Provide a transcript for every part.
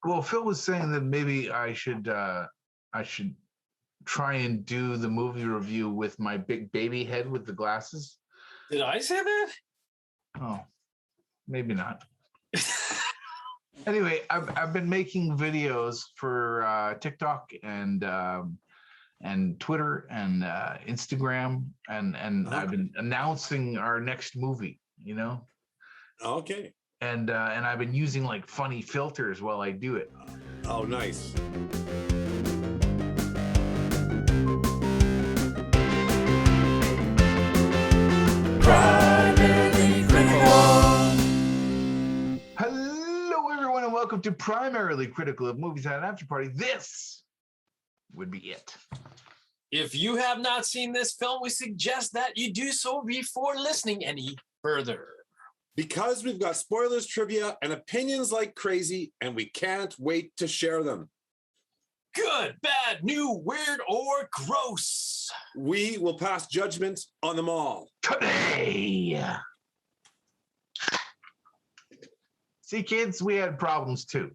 Well, Phil was saying that maybe I should try and do the movie review with my big baby head with the glasses. Did I say that? Oh, maybe not. Anyway, I've been making videos for TikTok and Twitter and Instagram and I've been announcing our next movie. Okay. And I've been using like funny filters while I do it. Oh, nice. Hello, everyone, and welcome to Primarily Critical of Movies at an After Party. This would be it. If you have not seen this film, we suggest that you do so before listening any further. Because we've got spoilers, trivia, and opinions like crazy, and we can't wait to share them. Good, bad, new, weird, or gross. We will pass judgment on them all. Today. See, kids, we had problems too.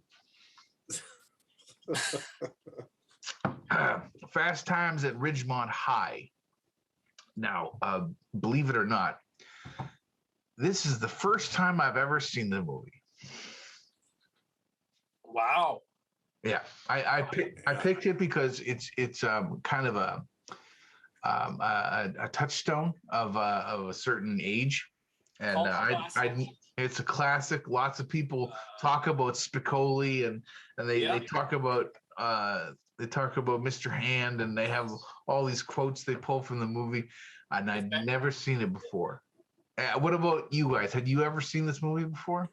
Fast Times at Ridgemont High. Now, believe it or not, this is the first time I've ever seen the movie. Wow. Yeah, I picked it because it's kind of a touchstone of a certain age, and it's a classic. Lots of people talk about Spicoli and they talk about Mr. Hand, and they have all these quotes they pull from the movie, and I'd never seen it before. What about you guys? Had you ever seen this movie before?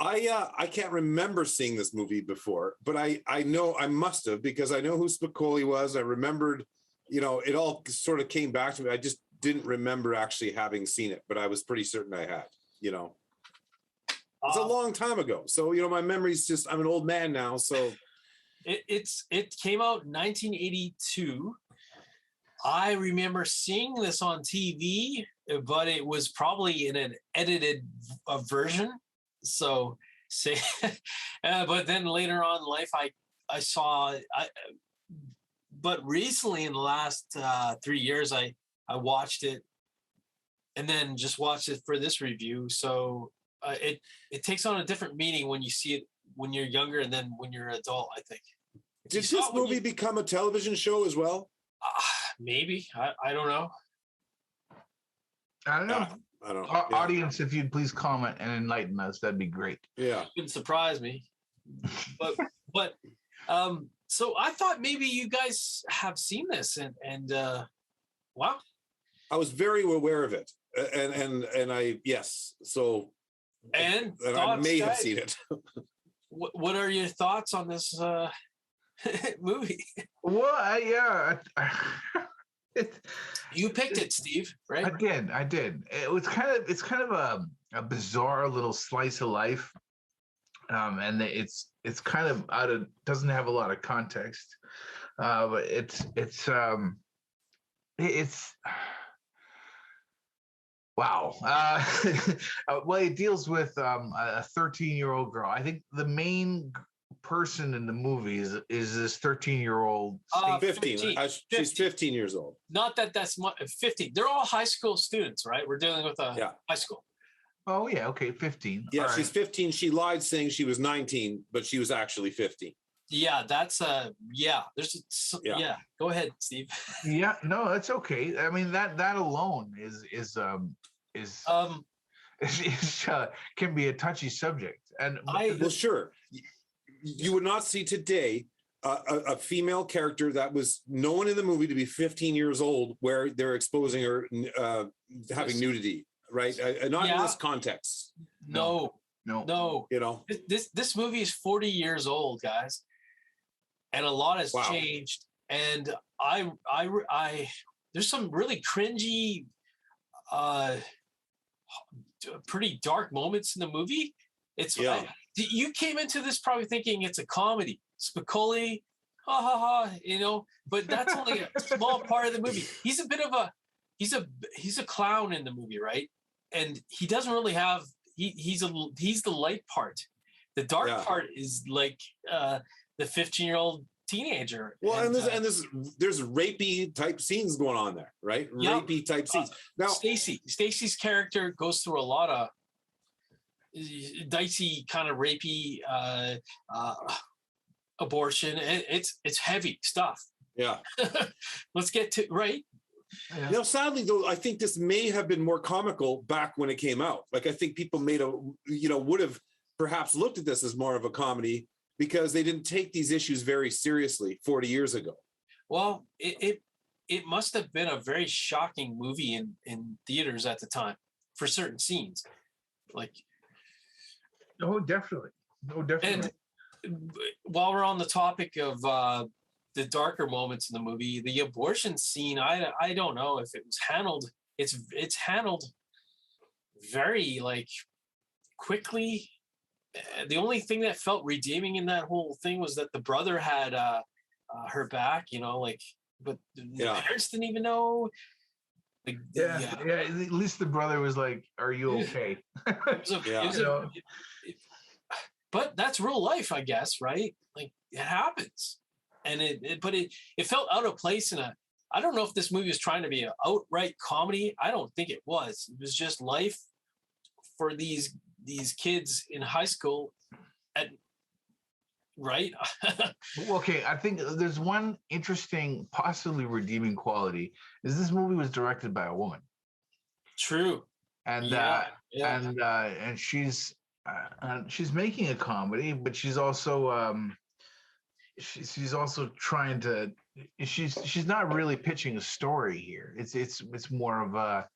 I can't remember seeing this movie before, but I know I must have, because I know who Spicoli was. I remembered, it all sort of came back to me. I just didn't remember actually having seen it, but I was pretty certain I had, It's a long time ago. So, my memory's just, I'm an old man now. So it came out in 1982. I remember seeing this on TV, but it was probably in an edited version. So, but then later on in life, I saw, but recently in the last 3 years, I watched it and then just watched it for this review. So it takes on a different meaning when you see it when you're younger and then when you're an adult, I think. Did this movie become a television show as well? Maybe. I don't know. I don't know. I don't know. Audience, if you'd please comment and enlighten us, that'd be great. Yeah. It wouldn't surprise me. But so I thought maybe you guys have seen this and wow. I was very aware of it. And I yes. So and I may have seen it. What are your thoughts on this movie? Well, you picked it, Steve, right? I did. It's kind of a bizarre little slice of life, and it's kind of doesn't have a lot of context, but it's wow. Well, it deals with a 13-year-old girl. I think the main person in the movie is this 13-year-old. 15. She's 15 years old. Not that's 15. They're all high school students, right? We're dealing with high school. Oh yeah, okay, 15. Yeah, she's 15. She lied saying she was 19, but she was actually 15. Yeah, that's Go ahead, Steve. Yeah, no, that's okay. I mean that alone is can be a touchy subject. And well, sure. You would not see today a female character that was known in the movie to be 15 years old where they're exposing her having nudity, right? Not in this context. No. This movie is 40 years old, guys, and a lot has changed. And I there's some really cringy, pretty dark moments in the movie. You came into this probably thinking it's a comedy. Spicoli, ha ha ha, but that's only a small part of the movie. He's a bit of he's a clown in the movie, right? And he doesn't really have he's the light part. The dark part is like the 15-year-old teenager. Well, and there's rapey type scenes going on there, right? Yep. Rapey type scenes. Now, Stacy's character goes through a lot of dicey kind of rapey abortion. It's heavy stuff. Yeah. Let's get to right. Yeah. You know, sadly though, I think this may have been more comical back when it came out. Like I think people would have perhaps looked at this as more of a comedy because they didn't take these issues very seriously 40 years ago. Well, it must have been a very shocking movie in theaters at the time for certain scenes. Like, oh, definitely. Oh, definitely. And while we're on the topic of the darker moments in the movie, the abortion scene, I don't know if it was handled. It's handled very like quickly. The only thing that felt redeeming in that whole thing was that the brother had her back, but the parents didn't even know. Like, at least the brother was like, "Are you okay?" But that's real life, I guess, right? Like it happens, and it felt out of place I don't know if this movie was trying to be an outright comedy. I don't think it was. It was just life for these kids in high school, right? Okay, I think there's one interesting, possibly redeeming quality. Is this movie was directed by a woman? True. And and she's making a comedy, but she's also she's also trying to. She's not really pitching a story here. It's more of a,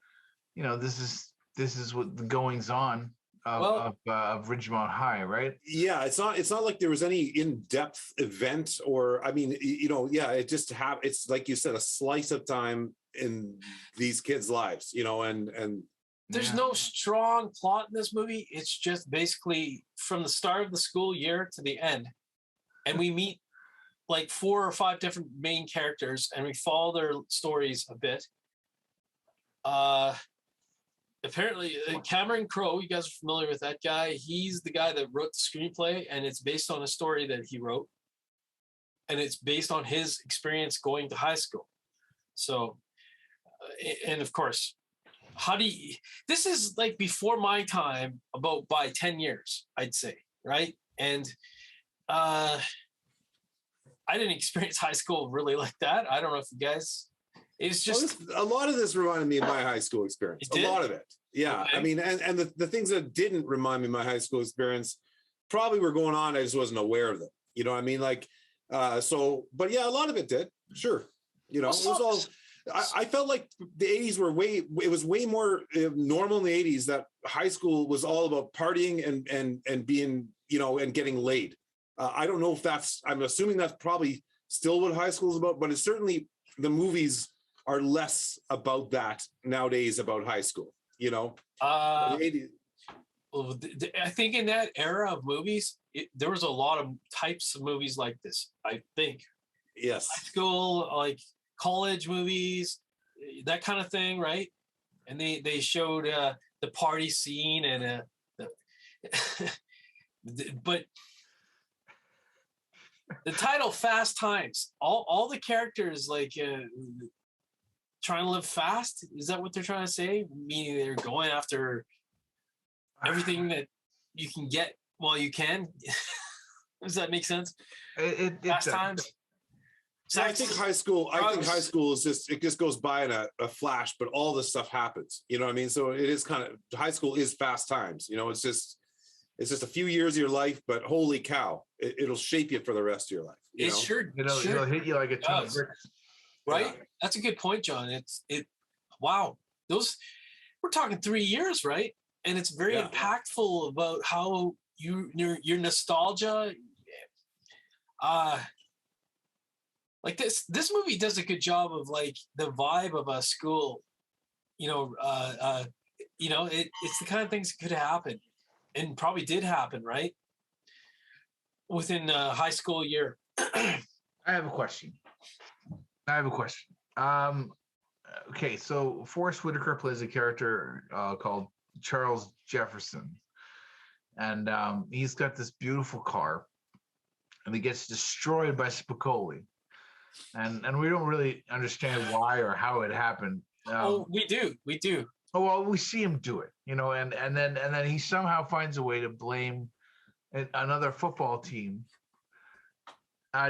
this is what the goings on of Ridgemont High, right? Yeah, it's not like there was any in-depth event or it just it's like you said, a slice of time in these kids' lives, and there's no strong plot in this movie. It's just basically from the start of the school year to the end, and we meet like 4 or 5 different main characters, and we follow their stories a bit. Apparently Cameron Crowe, you guys are familiar with that guy. He's the guy that wrote the screenplay, and it's based on a story that he wrote, and it's based on his experience going to high school. So, and of course, this is like before my time, about by 10 years, I'd say, right? And I didn't experience high school really like that. I don't know if you guys. It's just a lot of this reminded me of my high school experience. A lot of it. Yeah. Okay. I mean, and the things that didn't remind me of my high school experience probably were going on. I just wasn't aware of them. You know what I mean? Like, but yeah, a lot of it did. Sure. It was all, I felt like the 80s it was way more normal in the 80s that high school was all about partying and being, and getting laid. I don't know if I'm assuming that's probably still what high school is about, but it's certainly the movies are less about that nowadays about high school, I think in that era of movies, there was a lot of types of movies like this, I think. Yes. High school, like college movies, that kind of thing, right? And they showed the party scene and but the title Fast Times, all the characters like trying to live fast. Is that what they're trying to say? Meaning they're going after everything that you can get while you can. Does that make sense? Fast times. So I think high school is it just goes by in a flash, but all this stuff happens. You know what I mean? So it is kind of, high school is fast times. It's just a few years of your life, but holy cow, it'll shape you for the rest of your life. It'll hit you like a ton of bricks. Right? Yeah. That's a good point, John. Wow. We're talking 3 years, right? And it's very impactful about how your nostalgia. Like this movie does a good job of like the vibe of a school. It's the kind of things that could happen, and probably did happen, right? Within a high school year. I have a question. Okay, so Forrest Whitaker plays a character called Charles Jefferson, and he's got this beautiful car, and he gets destroyed by Spicoli, and we don't really understand why or how it happened. We do. Oh well, we see him do it, and then he somehow finds a way to blame another football team.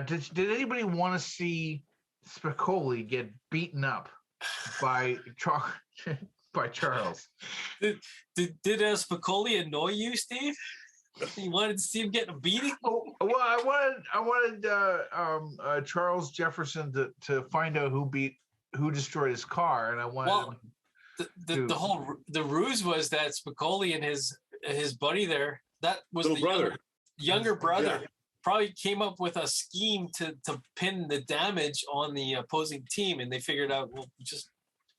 Did anybody want to see Spicoli get beaten up by Charles? Did Spicoli annoy you, Steve? You wanted to see him getting a beating? Oh, well, I wanted Charles Jefferson to find out who destroyed his car, and I wanted. The ruse was that Spicoli and his buddy there, that was little brother, younger brother, probably came up with a scheme to pin the damage on the opposing team, and they figured out, well, just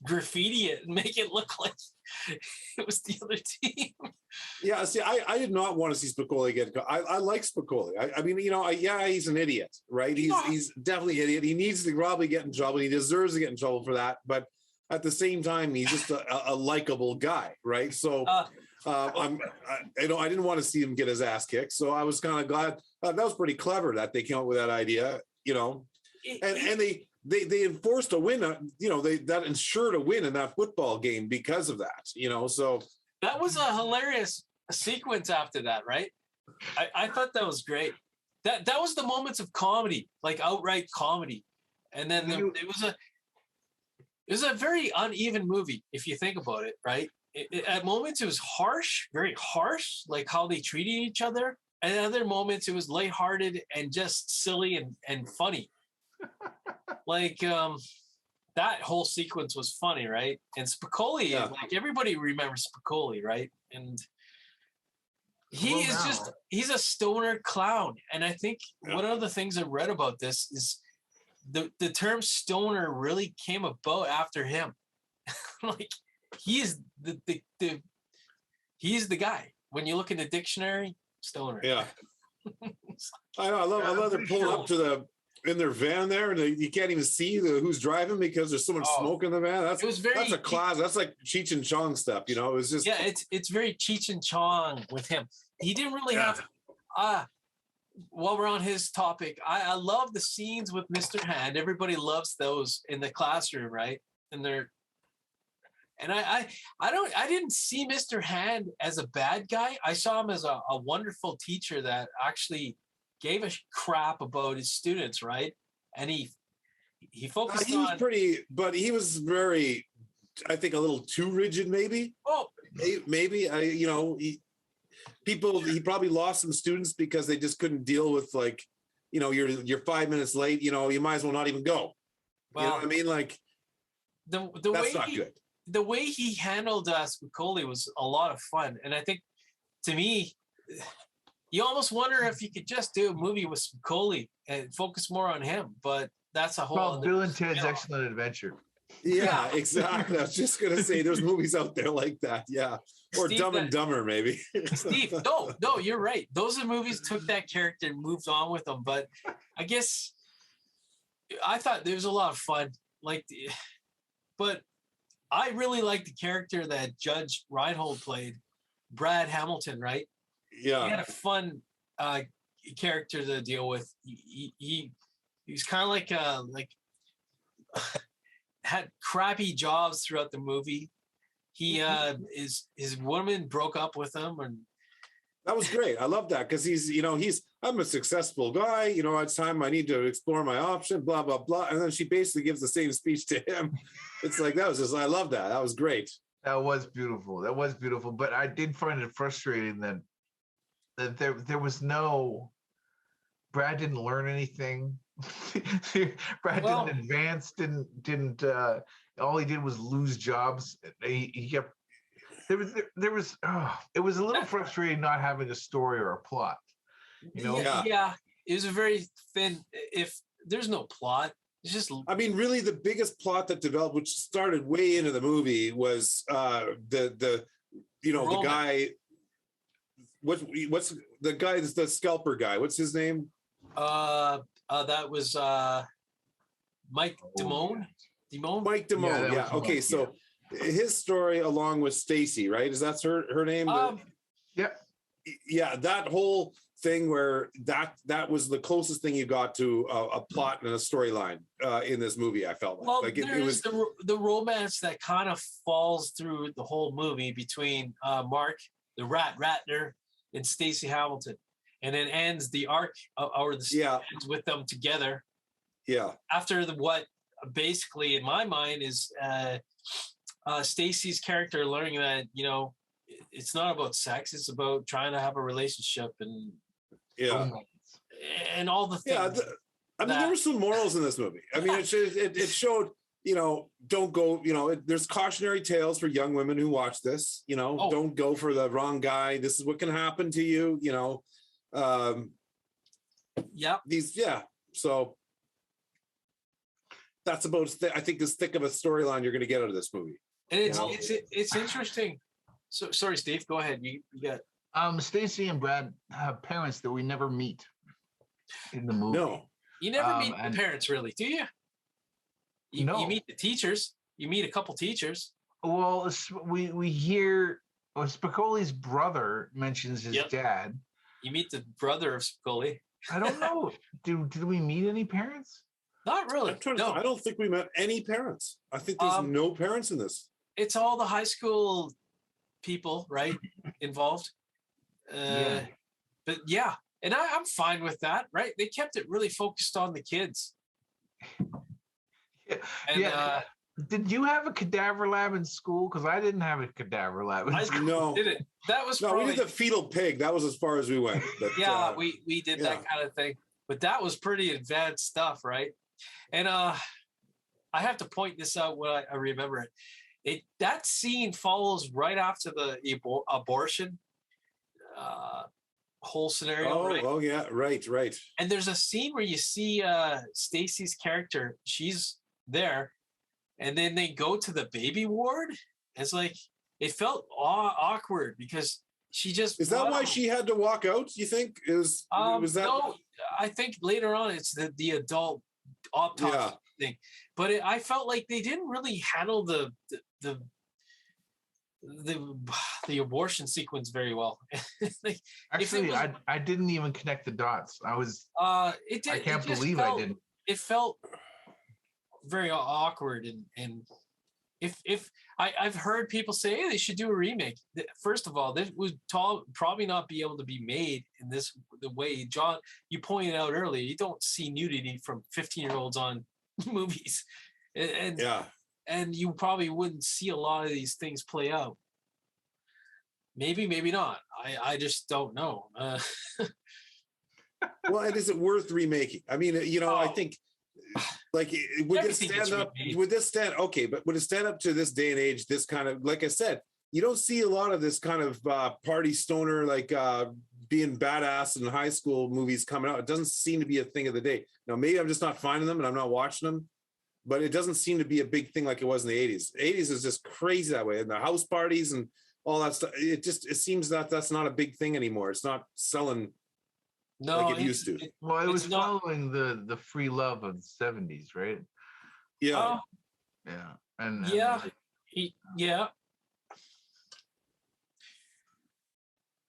graffiti it and make it look like it was the other team. Yeah, see, I did not want to see Spicoli get. I like Spicoli. I mean, he's an idiot, right? He's definitely an idiot. He needs to probably get in trouble. He deserves to get in trouble for that. But at the same time, he's just a likable guy, right? So I didn't want to see him get his ass kicked. So I was kind of glad. That was pretty clever that they came up with that idea, and they enforced a win. That ensured a win in that football game because of that. So that was a hilarious sequence after that, right? I thought that was great. That was the moments of comedy, like outright comedy, and then it was a very uneven movie if you think about it, right? At moments it was harsh, very harsh, like how they treated each other. And at other moments it was lighthearted and just silly and funny. Like that whole sequence was funny, right? And Spicoli, like everybody remembers Spicoli, right? And he's a stoner clown. And I think one of the things I read about this is the term stoner really came about after him. Like he's the guy. When you look in the dictionary, stoner. Yeah. I know. I love they're pulling up in their van there, and you can't even see who's driving because there's so much smoke in the van. That's a class. That's like Cheech and Chong stuff, It was just it's very Cheech and Chong with him. He didn't really have. While we're on his topic, I love the scenes with Mr. Hand. Everybody loves those in the classroom, right? And I didn't see Mr. Hand as a bad guy. I saw him as a wonderful teacher that actually gave a crap about his students, right? And he focused he was pretty, but he was very, I think, a little too rigid, maybe. Oh, maybe. He probably lost some students because they just couldn't deal with, like, you're 5 minutes late. You might as well not even go. Well, you know what I mean? Like, that's not good. The way he handled Spicoli was a lot of fun. And I think, to me, you almost wonder if you could just do a movie with Spicoli and focus more on him. But that's a whole other Bill and Ted's Excellent Adventure. Yeah, exactly. I was just going to say there's movies out there like that. Yeah. Or Steve, Dumb and Dumber, maybe. Steve, no, you're right. Those are movies took that character and moved on with them. But I guess I thought there was a lot of fun. But I really liked the character that Judge Reinhold played, Brad Hamilton, right? Yeah. He had a fun character to deal with. He was kind of like had crappy jobs throughout the movie. His woman broke up with him, and that was great. I love that because I'm a successful guy. It's time I need to explore my option. Blah blah blah, and then she basically gives the same speech to him. It's like I love that. That was great. That was beautiful. But I did find it frustrating that there was no. Brad didn't learn anything. Brad didn't advance. Didn't. All he did was lose jobs. He kept. There was. It was a little frustrating not having a story or a plot. Yeah. It was a very thin. If there's no plot, it's just. I mean, really, the biggest plot that developed, which started way into the movie, was the guy. What's the guy? The scalper guy. What's his name? That was Mike Damone. Mike Damone. Yeah. Okay. Mike, so his story, along with Stacy, right? Is that her name? Yeah. yeah, that whole thing where that was the closest thing you got to a plot and a storyline in this movie. I felt Well, like there it is was the romance that kind of falls through the whole movie between Mark, the Ratner, and Stacey Hamilton, and it ends the arc or the yeah ends with them together yeah after what basically in my mind is Stacey's character learning that it's not about sex, it's about trying to have a relationship and yeah all the things. I mean, there were some morals in this movie. I mean, it showed, don't go, there's cautionary tales for young women who watch this, don't go for the wrong guy. This is what can happen to you, So that's about, I think, as thick of a storyline you're going to get out of this movie. And it's interesting. So sorry, Steve, go ahead. You got Stacey and Brad have parents that we never meet in the movie. No. You never meet the parents, really, do you? No. You meet the teachers. You meet a couple teachers. Well, we hear Spicoli's brother mentions his dad. You meet the brother of Spicoli. I don't know. Did we meet any parents? Not really. No. I don't think we met any parents. I think there's no parents in this. It's all the high school people, right, involved. But yeah, and I'm fine with that, right? They kept it really focused on the kids. And, did you have a cadaver lab in school? Because I didn't have a cadaver lab in school. No. Did it? That was we did the fetal pig. That was as far as we went. But, we did that kind of thing. But that was pretty advanced stuff, right? And I have to point this out when I remember it. That scene follows right after the abortion whole scenario. Right? Oh yeah, right. And there's a scene where you see Stacey's character. She's there, and then they go to the baby ward. It's like it felt awkward because she just is that why she had to walk out? You think was that? No, I think later on it's the adult autopsy thing. But I felt like they didn't really handle the abortion sequence very well. Actually, I didn't even connect the dots. I can't believe I didn't. It felt very awkward, and if I've heard people say, hey, they should do a remake. First of all, this would probably not be able to be made in the way, John, you pointed out earlier. You don't see nudity from 15-year-olds on movies, and you probably wouldn't see a lot of these things play out. Maybe not. I just don't know. Well, and is it worth remaking? I mean, I think like would this stand up? Would this stand okay? But would it stand up to this day and age? This kind of, like I said, you don't see a lot of this kind of party stoner like being badass in high school movies coming out. It doesn't seem to be a thing of the day. Now, maybe I'm just not finding them and I'm not watching them, but it doesn't seem to be a big thing like it was in the 80s. The 80s is just crazy that way. And the house parties and all that stuff, it seems that that's not a big thing anymore. It's not selling like it used to. It was following the free love of the 70s, right? Yeah. Yeah.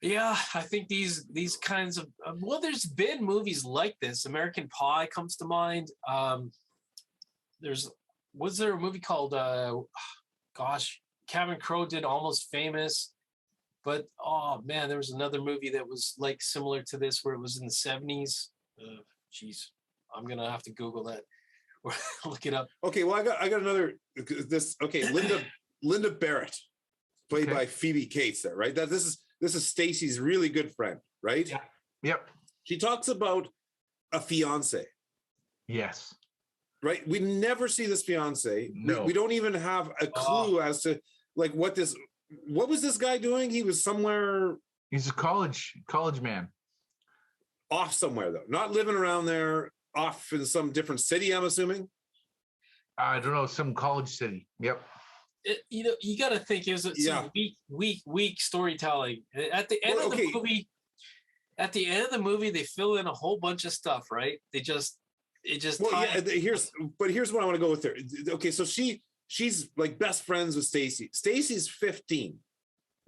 Yeah, I think these kinds of there's been movies like this. American Pie comes to mind. Was there a movie called Kevin Crowe did Almost Famous, but oh man, there was another movie that was like similar to this where it was in the 70s. I'm gonna have to Google that or look it up. Okay, well I got another this. Okay, Linda Barrett, played by Phoebe Cates there, right? This is Stacey's really good friend, right? Yeah. Yep. She talks about a fiance. Yes. Right. We never see this fiance. No. We don't even have a clue as to like what was this guy doing? He was somewhere. He's a college man. Off somewhere though, not living around there. Off in some different city, I'm assuming. I don't know, some college city. Yep. You got to think it was some weak storytelling. At the end of the movie, they fill in a whole bunch of stuff, right? Here's what I want to go with there. Okay, so she's like best friends with Stacey. Stacey's 15.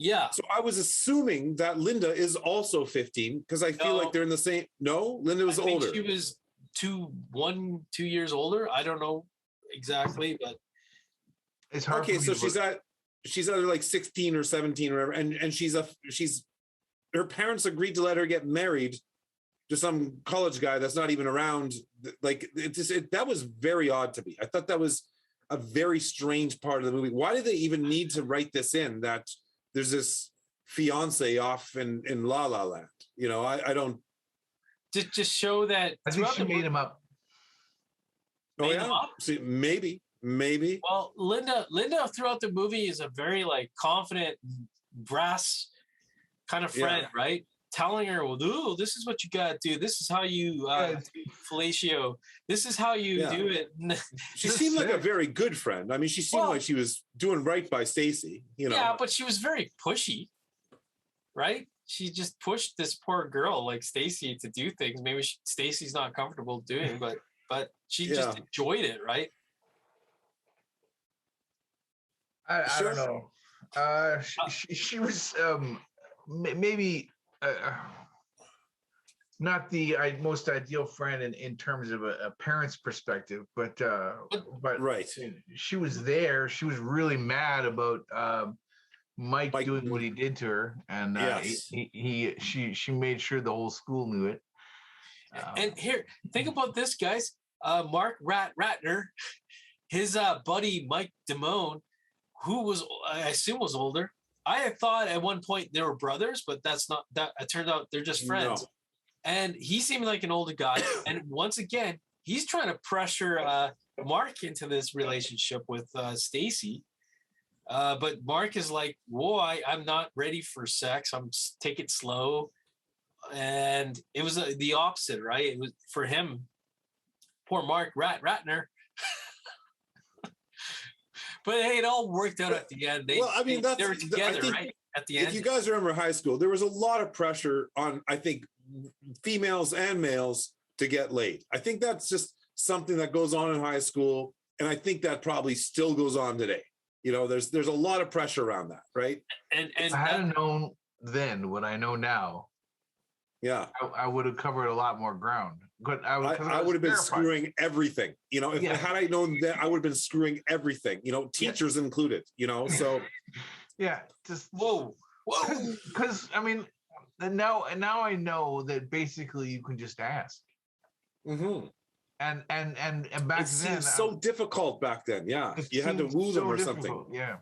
Yeah. So I was assuming that Linda is also 15 because I feel No. like they're in the same. No, Linda was I think older. she was 2 years older. I don't know exactly, but It's hard. Okay, for me so to she's either like 16 or 17 or whatever, and she's her parents agreed to let her get married to some college guy that's not even around. Like that was very odd to me. I thought that was a very strange part of the movie. Why did they even need to write this in that there's this fiance off in La La Land? You know, I don't. just show that. I think throughout she the made movie- him up. Oh made yeah, him up? see, maybe. Well, Linda throughout the movie is a very like confident, brass kind of friend, right? Telling her, well, ooh, this is what you gotta do. This is how you do fellatio. This is how you do it. She seemed like a very good friend. I mean, she seemed like she was doing right by Stacy, you know. Yeah, but she was very pushy, right? She just pushed this poor girl like Stacy to do things. Maybe Stacy's not comfortable doing, but she just enjoyed it, right? I don't know. She was maybe not the most ideal friend in terms of a parent's perspective, but right. She was there. She was really mad about Mike doing what he did to her, and she made sure the whole school knew it. And here, think about this, guys. Mark Ratner, his buddy Mike Damone, who was, I assume, was older. I had thought at one point they were brothers, but that's not that. It turned out they're just friends. No. And he seemed like an older guy. And once again, he's trying to pressure Mark into this relationship with Stacy. But Mark is like, whoa, I'm not ready for sex. I'm just take it slow. And it was the opposite, right? It was for him. Poor Mark Ratner. But hey, it all worked out at the end. They were together, right? At the end. If you guys remember high school, there was a lot of pressure on, I think, females and males to get laid. I think that's just something that goes on in high school. And I think that probably still goes on today. You know, there's a lot of pressure around that, right? And if I had known then what I know now, I would have covered a lot more ground. But I would have been screwing everything. You know, had I known that, I would have been screwing everything. You know, teachers included. You know, so just whoa. Because I mean, now I know that basically you can just ask. Mm-hmm. And back it seems so difficult back then. Yeah, you had to woo them or something. Yeah.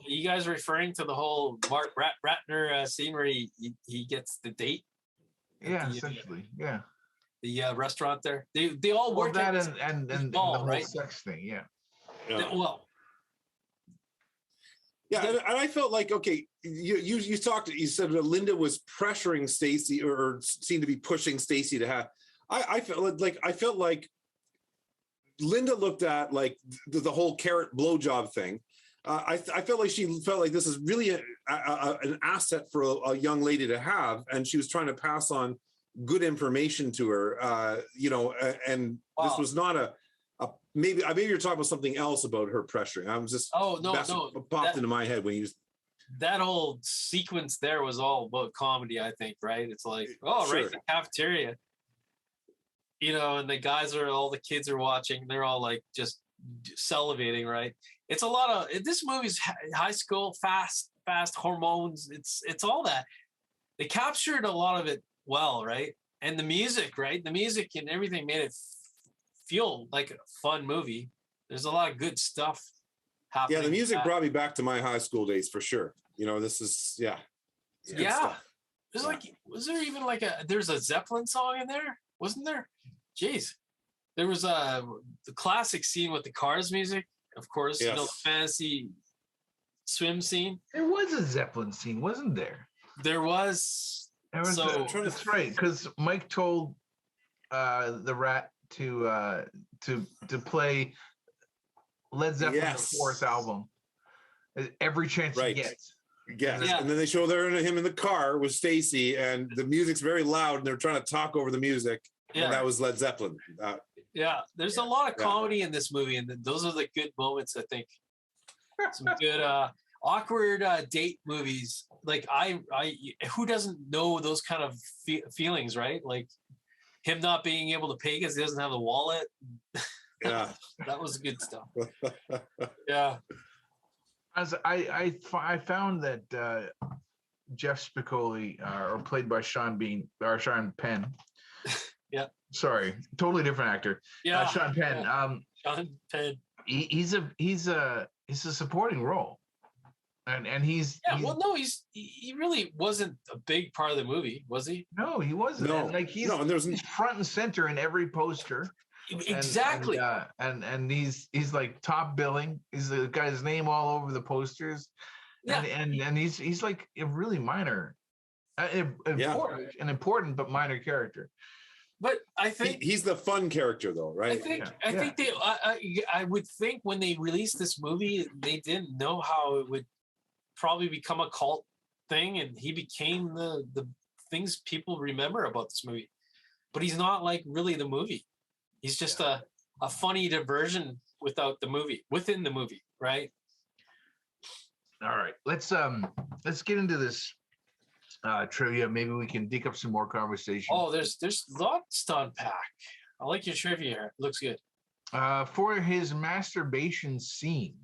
You guys referring to the whole Mark Ratner scene where he gets the date? Essentially. The restaurant there. They all work that and the whole right? sex thing. Well. Yeah, and I felt like, okay, you talked. You said that Linda was pressuring Stacy or seemed to be pushing Stacy to have. I felt like Linda looked at like the whole carrot blowjob thing. I felt like she felt like this is really an asset for a young lady to have, and she was trying to pass on good information to her. This was not a maybe you're talking about something else about her pressuring. I was just popped into my head when you. That whole sequence there was all about comedy, I think, right? It's like, right in the cafeteria. You know, and all the kids are watching. They're all like just salivating, right? It's a lot of this movie's high school, fast hormones. It's all that. They captured a lot of it well, right? And the music, right? The music and everything made it feel like a fun movie. There's a lot of good stuff happening. Yeah, the music brought me back to my high school days for sure. You know, this is There's was there even like there's a Zeppelin song in there? Wasn't there? Jeez. There was the classic scene with the Cars music, of course, the fantasy swim scene. There was a Zeppelin scene, wasn't there? There was. That's right, because Mike told the Rat to play Led Zeppelin's fourth album every chance he gets. Yes. Yeah. And then they show him in the car with Stacy, and the music's very loud, and they're trying to talk over the music. Yeah. And that was Led Zeppelin. There's a lot of comedy in this movie, and those are the good moments, I think. Some good. awkward date movies. Like I who doesn't know those kind of feelings, right? Like him not being able to pay because he doesn't have the wallet. Yeah. That was good stuff. Yeah. As I found that Jeff Spicoli, or played by Sean Penn. Yeah. Sorry, totally different actor. Yeah. Sean Penn. Yeah. Sean Penn. He's a supporting role, and he's he really wasn't a big part of the movie, was he? No, he wasn't. No, and like he's front and center in every poster. Exactly. And he's like top billing. He's the guy's name all over the posters. Yeah. And he's like a really minor, important but minor character. But I think he's the fun character, though, right? I think they. I would think when they released this movie, they didn't know how it would probably become a cult thing, and he became the things people remember about this movie. But he's not like really the movie. He's just a funny diversion within the movie, right? All right, let's get into this trivia. Maybe we can dig up some more conversation. Oh, there's lots to unpack. I like your trivia here. It looks good. For his masturbation scene,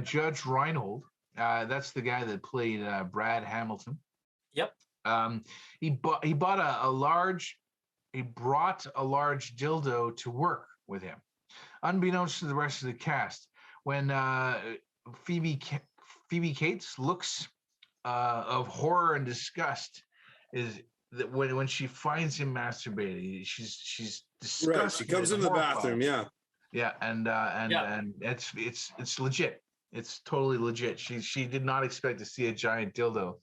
Judge Reinhold, that's the guy that played Brad Hamilton. Yep. He brought a large dildo to work with him, unbeknownst to the rest of the cast. When Phoebe Cates looks of horror and disgust is that when she finds him masturbating, she's disgusted. Right, she comes in the bathroom, yeah, and it's legit. It's totally legit. She did not expect to see a giant dildo,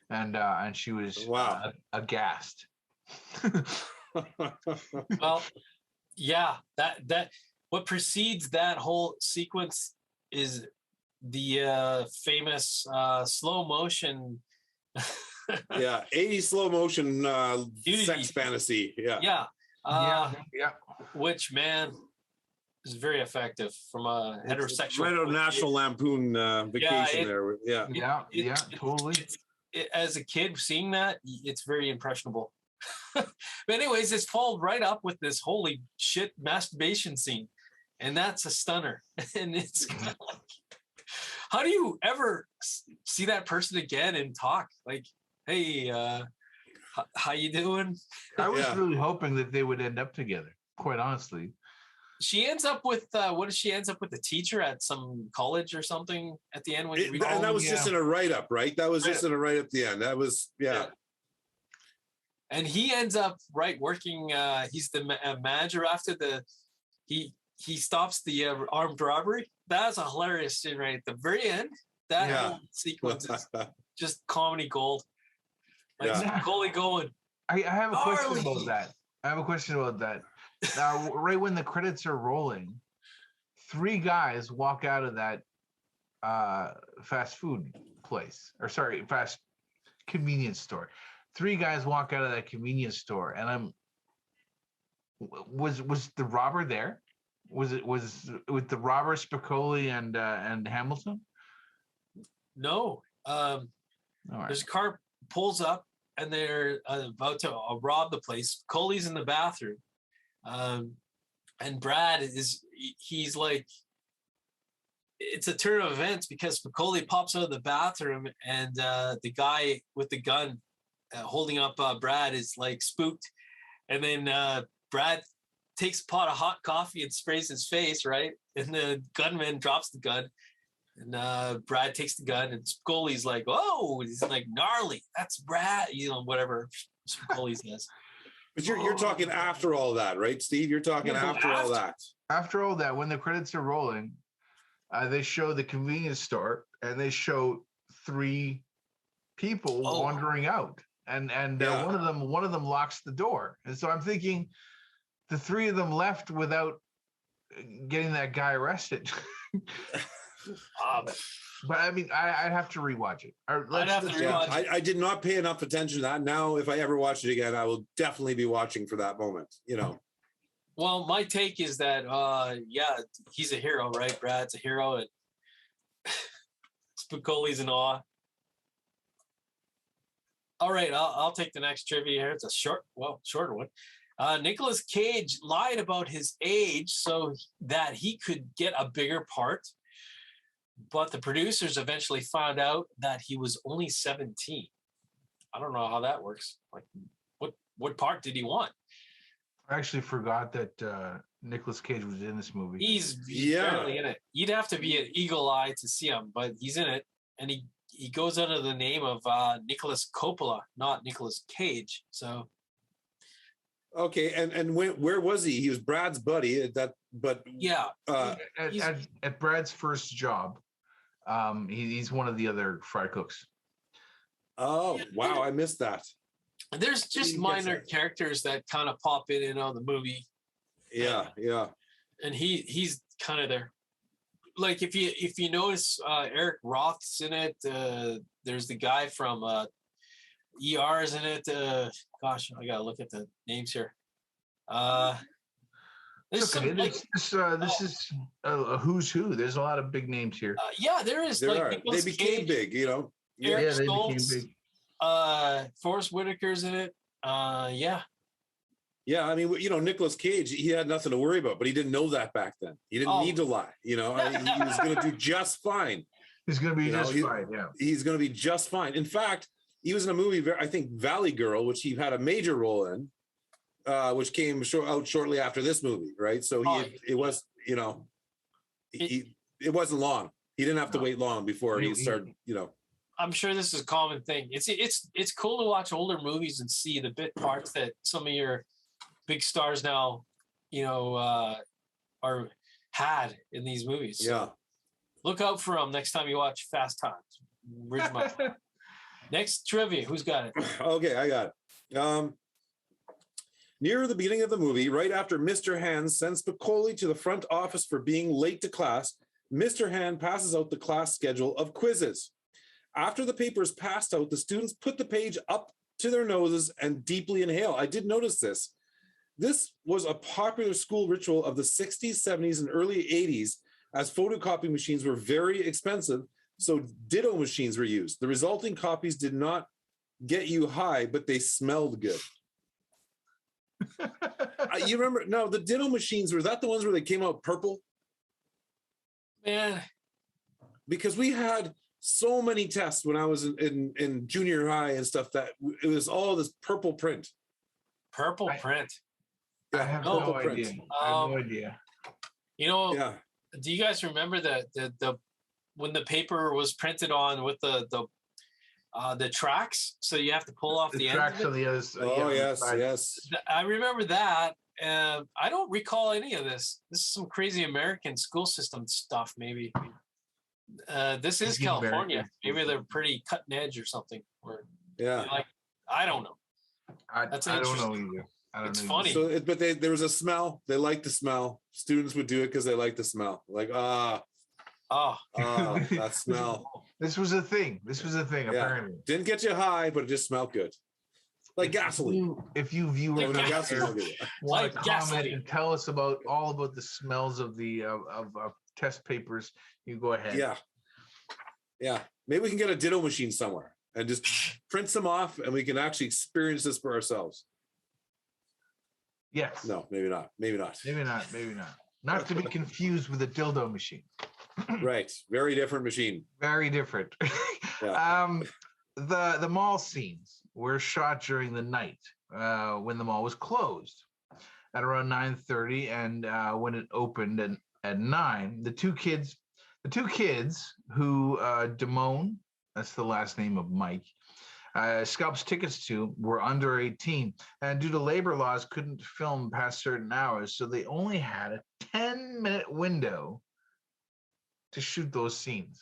and she was aghast. Well, yeah, that what precedes that whole sequence is the famous slow motion 80 slow motion sex fantasy. Yeah. Which, man, is very effective from a heterosexual. Right on National Lampoon Vacation there. Totally. As a kid seeing that, it's very impressionable. But anyways, it's followed right up with this holy shit masturbation scene, and that's a stunner. And it's kind of like, how do you ever see that person again and talk like, hey, how you doing? I was really hoping that they would end up together, quite honestly. She ends up with what does she ends up with? The teacher at some college or something at the end when and that was just in a write-up, right? That was just in a write-up at the end. That was And he ends up working. He's the manager after he stops the armed robbery. That's a hilarious scene right at the very end. That whole sequence is just comedy gold. Like Spicoli going. I have a question about that. Right when the credits are rolling, 3 guys walk out of that fast convenience store. 3 guys walk out of that convenience store, and was the robber there? Was with the robber Spicoli and Hamilton? No. There's a car pulls up, and they're about to rob the place. Spicoli's in the bathroom. And Brad he's like, it's a turn of events because Spicoli pops out of the bathroom, and the guy with the gun holding up Brad is like spooked. And then Brad takes a pot of hot coffee and sprays his face, right? And the gunman drops the gun, and Brad takes the gun, and Spicoli's like, oh, he's like, gnarly, that's Brad, whatever Spicoli says. But you're talking after all that, right, Steve? You're talking after all that. After all that, when the credits are rolling, they show the convenience store, and they show 3 people wandering out, and one of them locks the door, and so I'm thinking the 3 of them left without getting that guy arrested. But I mean, I'd have to rewatch it. I did not pay enough attention to that. Now, if I ever watch it again, I will definitely be watching for that moment. Well, my take is that, he's a hero, right? Brad's a hero, and Spicoli's in awe. All right, I'll take the next trivia here. It's a shorter one. Nicolas Cage lied about his age so that he could get a bigger part, but the producers eventually found out that he was only 17. I don't know how that works. Like, what part did he want? I actually forgot that Nicolas Cage was in this movie. He's barely in it. You'd have to be an eagle eye to see him, but he's in it, and he goes under the name of Nicolas Coppola, not Nicolas Cage. So, okay, and where was he? He was Brad's buddy. Yeah, At Brad's first job, he's one of the other fry cooks. Oh wow, I missed that. There's just minor characters that kind of pop in and out of the movie. Yeah. And he's kind of there. Like if you notice, Eric Roth's in it. There's the guy from ER is in it. Gosh, I gotta look at the names here. This is a who's who. There's a lot of big names here. Yeah, there is. They became big, you know. Eric they Stoltz, became big. Forrest Whitaker's in it. Yeah. Yeah, I mean, you know, Nicolas Cage, he had nothing to worry about, but he didn't know that back then. He didn't need to lie. You know, he was going to do just fine. He's going to be fine. Yeah, he's going to be just fine. In fact, he was in a movie, I think, Valley Girl, which he had a major role in, which came out shortly after this movie, right? So it was, you know, it wasn't long. He didn't have to wait long before he started, you know. I'm sure this is a common thing. It's cool to watch older movies and see the bit parts that some of your big stars now, you know, had in these movies. Yeah. So look out for them next time you watch Fast Times. Ridgemont. Next trivia. Who's got it? Okay, I got it. Near the beginning of the movie, right after Mr. Hand sends Spicoli to the front office for being late to class, Mr. Hand passes out the class schedule of quizzes. After the paper is passed out, the students put the page up to their noses and deeply inhale. I did notice this. This was a popular school ritual of the 60s, 70s, and early 80s, as photocopy machines were very expensive, so ditto machines were used. The resulting copies did not get you high, but they smelled good. You remember? No, the ditto machines, were that the ones where they came out purple? Man. Because we had so many tests when I was in junior high and stuff that it was all this purple print. Purple print. I have no idea. I have no idea. You know, do you guys remember the when the paper was printed on with the tracks? So you have to pull off the tracks on the other side. Yes. I remember that. I don't recall any of this. This is some crazy American school system stuff, maybe. This is California. Maybe they're pretty cutting edge or something. Or, like, I don't know. I don't know either. It's funny. So, but there was a smell. They liked the smell. Students would do it because they liked the smell. Like, that smell. This was a thing. Apparently. Didn't get you high, but it just smelled good. Like gasoline. If you view like gasoline, want to comment and tell us all about the smells of the of test papers, you go ahead. Yeah. Maybe we can get a ditto machine somewhere and just print some off, and we can actually experience this for ourselves. Yes. No, maybe not. Not to be confused with a dildo machine. Right. Very different machine. Very different. The mall scenes were shot during the night when the mall was closed at around 9:30, and when it opened at 9, the two kids who Damone, that's the last name of Mike, scalps tickets to, were under 18, and due to labor laws couldn't film past certain hours, so they only had a 10-minute window to shoot those scenes.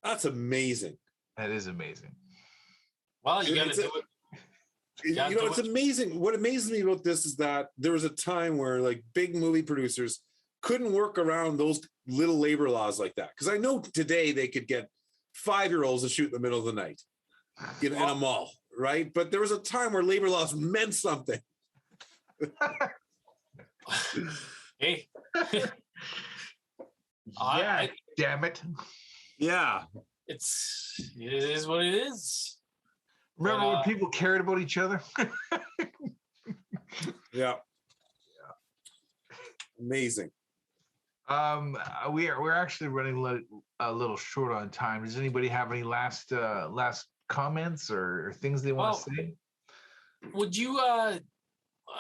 That's amazing. That is amazing. Well, you got to do it. It's amazing. What amazes me about this is that there was a time where like big movie producers couldn't work around those little labor laws like that. Because I know today they could get 5-year-olds to shoot in the middle of the night in a mall, right? But there was a time where labor laws meant something. Hey. Damn it. Yeah. It is what it is. Remember when people cared about each other? Yeah. Amazing. We're actually running a little short on time. Does anybody have any last comments or things they want to say? Would you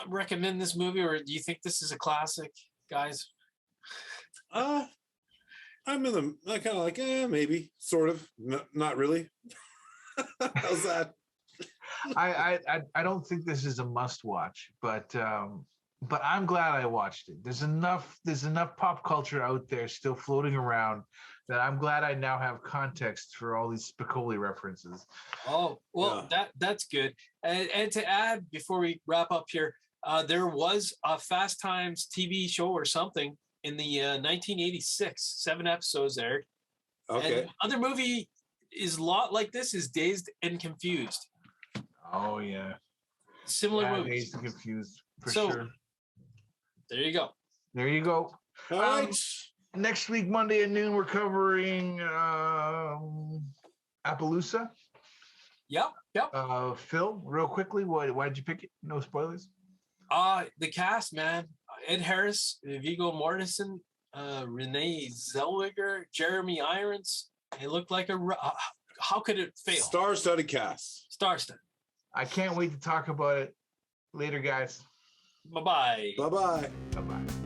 recommend this movie, or do you think this is a classic, guys? I'm in I kind of like, maybe, sort of, not really. How's that? I don't think this is a must watch, but I'm glad I watched it. There's enough pop culture out there still floating around that I'm glad I now have context for all these Spicoli references. Oh, well, that's good. And to add, before we wrap up here, there was a Fast Times TV show or something in the 1986, 7 episodes aired. Okay. And other movie is a lot like this is Dazed and Confused. Oh yeah. Similar movies. Dazed and Confused for sure. There you go. There you go. All right. Next week, Monday at noon, we're covering Appaloosa. Yep. Phil, real quickly, why did you pick it? No spoilers. The cast, man. Ed Harris, Viggo Mortensen, Renee Zellweger, Jeremy Irons. It looked like how could it fail? Star-studded cast. Star-studded. I can't wait to talk about it later, guys. Bye-bye. Bye-bye. Bye-bye.